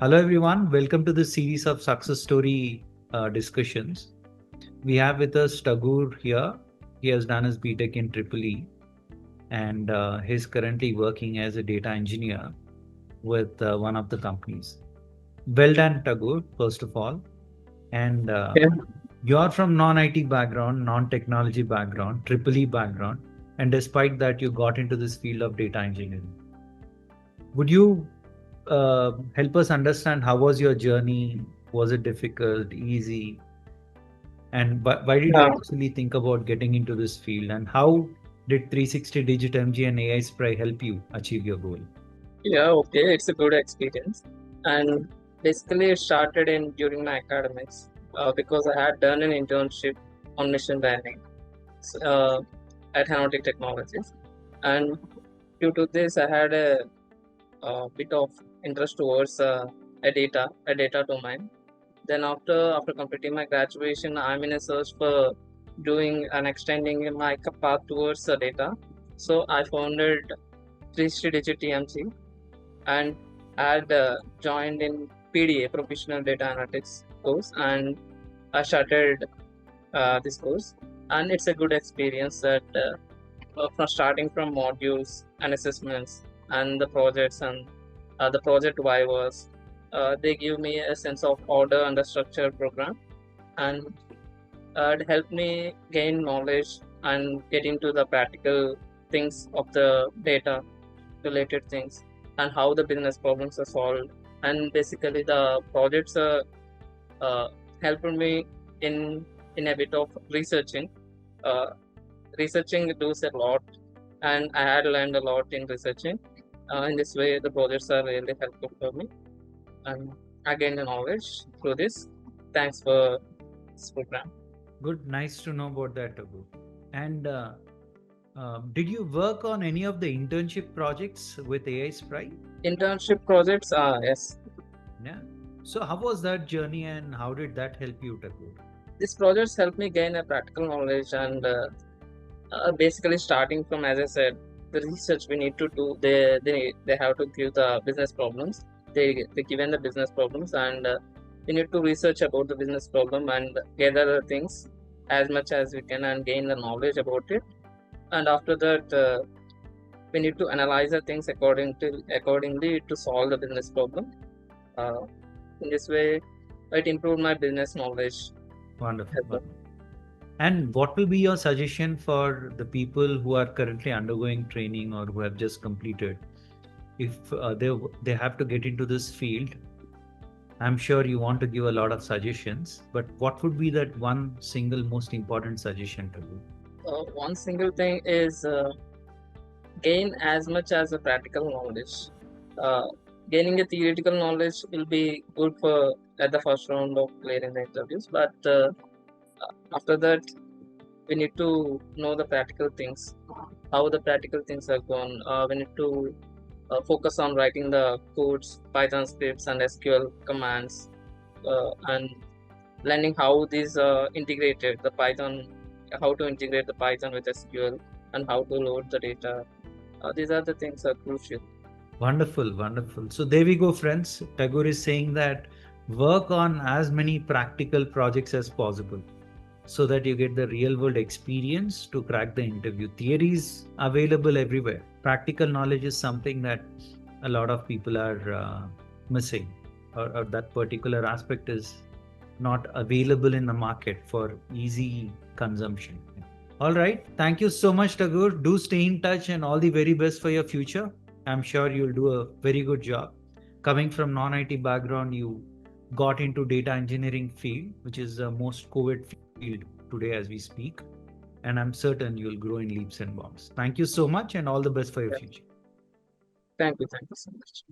Hello everyone, welcome to this series of success story discussions. We have with us Tagoor here. He has done his BTech in EEE and he's currently working as a data engineer with one of the companies. Well done, Tagoor, first of all. And Yeah. you're from non-IT background, non-technology background, EEE background, and despite that, you got into this field of data engineering. Would you help us understand how was your journey? Was it difficult, easy? And why did you Uh, actually think about getting into this field? And how did 360 DigiTMG and AiSPRY help you achieve your goal? yeah, okay, it's a good experience. And basically, it started in during my academics because I had done an internship on machine learning uh, at Hanotic Technologies. And due to this, I had a bit of interest towards a data domain. Then after completing my graduation, I'm in a search for doing and extending my path towards data. So I founded 360DigiTMG and had joined in PDA Professional Data Analytics course, and I started this course, and it's a good experience that from starting from modules and assessments and the projects and the project vivas, they give me a sense of order and a structured program, and it helped me gain knowledge and get into the practical things of the data related things and how the business problems are solved. And basically the projects uh, helped me in a bit of researching. uh, Researching does a lot, and I had learned a lot in researching. In this way the projects are really helpful for me, and I gained the knowledge through this. Thanks for this program. Good, nice to know about that, Tagoor. And did you work on any of the internship projects with AiSPRY? Internship projects, yes. Yeah. So how was that journey and how did that help you, Tagoor? These projects help me gain a practical knowledge, and basically starting from, as I said, the research we need to do. They have to give the business problems. They given the business problems, and we need to research about the business problem and gather the things as much as we can and gain the knowledge about it. And after that, we need to analyze the things accordingly to solve the business problem. uh, in this way it improved my business knowledge Wonderful. as well. And what will be your suggestion for the people who are currently undergoing training or who have just completed? If they have to get into this field, I'm sure you want to give a lot of suggestions, but what would be that one single most important suggestion to you? One single thing is gain as much as a practical knowledge. Uh, Gaining a theoretical knowledge will be good for at the first round of clearing the interviews, but after that, we need to know the practical things, how the practical things are gone. We need to focus on writing the codes, Python scripts, and SQL commands, and learning how these integrated the Python, how to integrate the Python with SQL, and how to load the data. These are the things are crucial. Wonderful, wonderful. So there we go, friends. Tagore is saying that work on as many practical projects as possible so that you get the real world experience to crack the interview. Theory is available everywhere. Practical knowledge is something that a lot of people are missing, or that particular aspect is not available in the market for easy consumption. All right. Thank you so much, Tagore. Do stay in touch and all the very best for your future. I'm sure you'll do a very good job. Coming from non-IT background, you got into data engineering field, which is the most COVID field today as we speak. And I'm certain you'll grow in leaps and bounds. Thank you so much and all the best for your Yeah. future. Thank you so much.